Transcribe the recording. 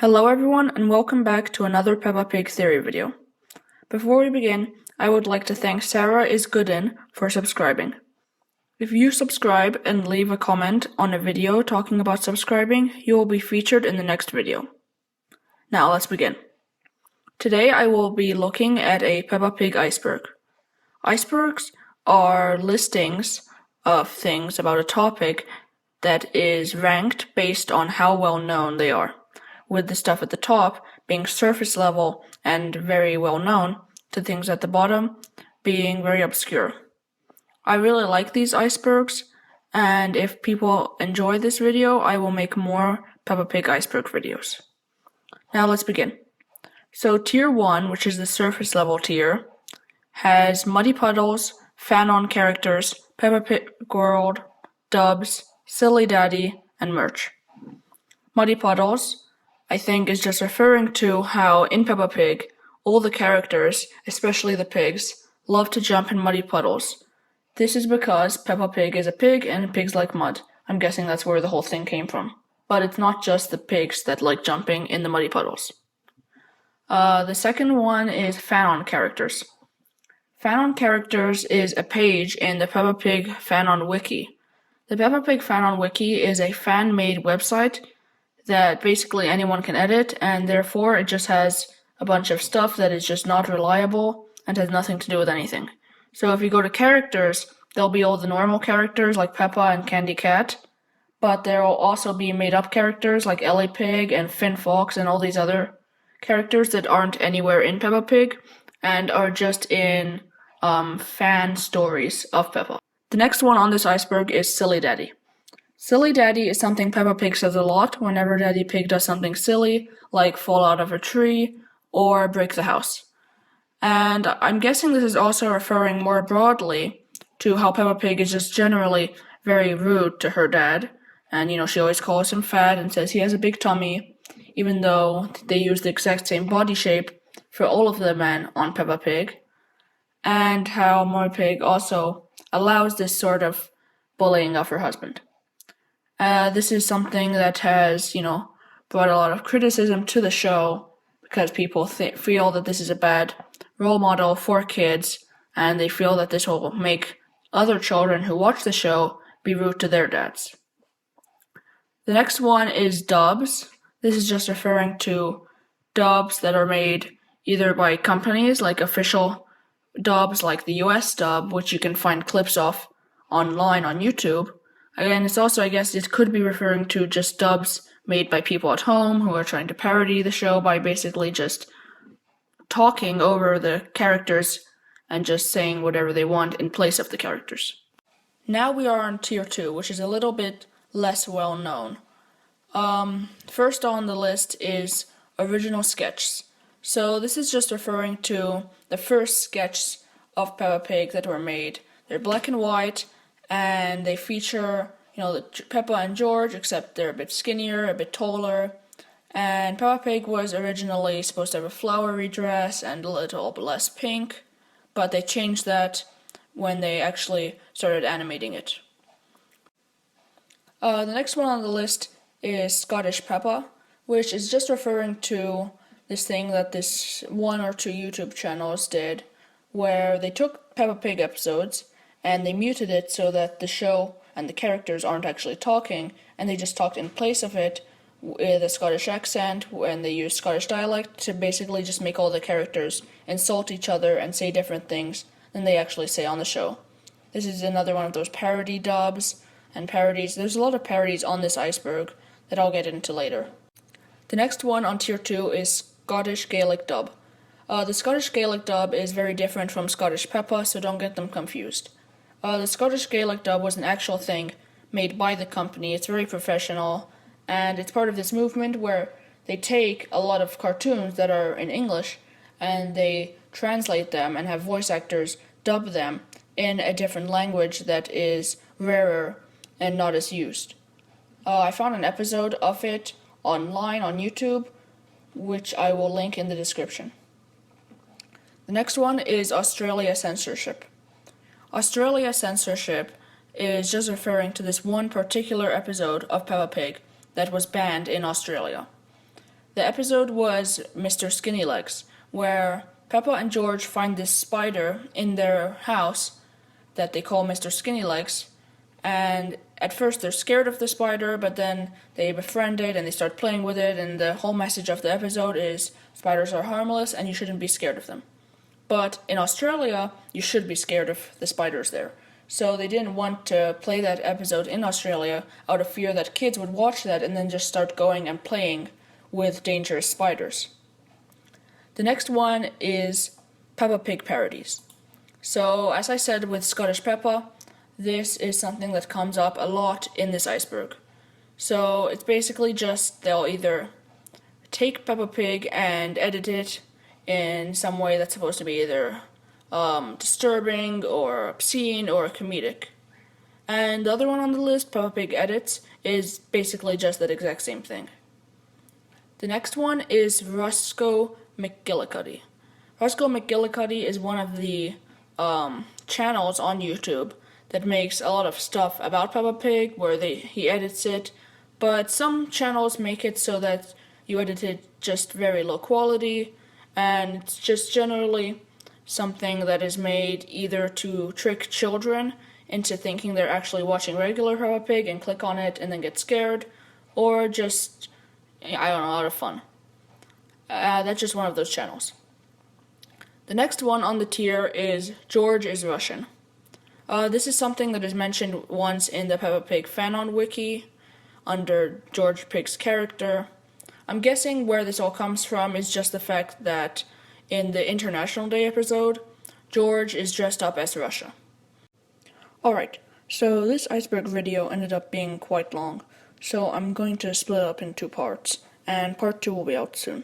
Hello everyone and welcome back to another Peppa Pig theory video. Before we begin, I would like to thank Sarah is Goodin for subscribing. If you subscribe and leave a comment on a video talking about subscribing, you will be featured in the next video. Now let's begin. Today I will be looking at a Peppa Pig iceberg. Icebergs are listings of things about a topic that is ranked based on how well known they are, with the stuff at the top being surface level and very well known, to things at the bottom being very obscure. I really like these icebergs, and if people enjoy this video, I will make more Peppa Pig iceberg videos. Now let's begin. So tier 1, which is the surface level tier, has Muddy Puddles, fan-on characters, Peppa Pig World, dubs, Silly Daddy, and merch. Muddy Puddles, I think, is just referring to how in Peppa Pig, all the characters, especially the pigs, love to jump in muddy puddles. This is because Peppa Pig is a pig and pigs like mud. I'm guessing that's where the whole thing came from. But it's not just the pigs that like jumping in the muddy puddles. The second one is fan-on characters. Fan-on characters is a page in the Peppa Pig fan-on wiki. The Peppa Pig fan-on wiki is a fan-made website that basically anyone can edit, and therefore it just has a bunch of stuff that is just not reliable and has nothing to do with anything. So if you go to characters, there'll be all the normal characters like Peppa and Candy Cat, but there will also be made-up characters like Ellie Pig and Finn Fox and all these other characters that aren't anywhere in Peppa Pig and are just in fan stories of Peppa. The next one on this iceberg is Silly Daddy. Silly Daddy is something Peppa Pig says a lot whenever Daddy Pig does something silly, like fall out of a tree or break the house. And I'm guessing this is also referring more broadly to how Peppa Pig is just generally very rude to her dad. And, she always calls him fat and says he has a big tummy, even though they use the exact same body shape for all of the men on Peppa Pig. And how Mummy Pig also allows this sort of bullying of her husband. This is something that has, brought a lot of criticism to the show because people feel that this is a bad role model for kids, and they feel that this will make other children who watch the show be rude to their dads. The next one is dubs. This is just referring to dubs that are made either by companies like official dubs like the US dub, which you can find clips of online on YouTube. Again, it's also, I guess, it could be referring to just dubs made by people at home who are trying to parody the show by basically just talking over the characters and just saying whatever they want in place of the characters. Now we are on tier 2, which is a little bit less well known. First on the list is original sketches. So this is just referring to the first sketches of Peppa Pig that were made. They're black and white, and they feature, Peppa and George, except they're a bit skinnier, a bit taller. And Peppa Pig was originally supposed to have a flowery dress and a little less pink, but they changed that when they actually started animating it. The next one on the list is Scottish Peppa, which is just referring to this thing that this 1 or 2 YouTube channels did, where they took Peppa Pig episodes and they muted it so that the show and the characters aren't actually talking, and they just talked in place of it with a Scottish accent, and they used Scottish dialect to basically just make all the characters insult each other and say different things than they actually say on the show. This is another one of those parody dubs and parodies. There's a lot of parodies on this iceberg that I'll get into later. The next one on tier 2 is Scottish Gaelic Dub. The Scottish Gaelic Dub is very different from Scottish Peppa, so don't get them confused. The Scottish Gaelic Dub was an actual thing made by the company. It's very professional, and it's part of this movement where they take a lot of cartoons that are in English and they translate them and have voice actors dub them in a different language that is rarer and not as used. I found an episode of it online on YouTube, which I will link in the description. The next one is Australia censorship. Australia censorship is just referring to this one particular episode of Peppa Pig that was banned in Australia. The episode was Mr. Skinny Legs, where Peppa and George find this spider in their house that they call Mr. Skinny Legs, and at first they're scared of the spider, but then they befriend it and they start playing with it, and the whole message of the episode is spiders are harmless and you shouldn't be scared of them. But in Australia, you should be scared of the spiders there. So they didn't want to play that episode in Australia out of fear that kids would watch that and then just start going and playing with dangerous spiders. The next one is Peppa Pig parodies. So, as I said with Scottish Peppa, this is something that comes up a lot in this iceberg. So, it's basically just they'll either take Peppa Pig and edit it in some way that's supposed to be either disturbing or obscene or comedic. And the other one on the list, Peppa Pig edits, is basically just that exact same thing. The next one is Roscoe McGillicuddy. Roscoe McGillicuddy is one of the channels on YouTube that makes a lot of stuff about Peppa Pig where he edits it, but some channels make it so that you edit it just very low quality, and it's just generally something that is made either to trick children into thinking they're actually watching regular Peppa Pig and click on it and then get scared, or just, I don't know, out of fun. That's just one of those channels. The next one on the tier is George is Russian. This is something that is mentioned once in the Peppa Pig fanon wiki under George Pig's character. I'm guessing where this all comes from is just the fact that in the International Day episode, George is dressed up as Russia. Alright, so this iceberg video ended up being quite long, so I'm going to split it up in 2 parts, and part 2 will be out soon.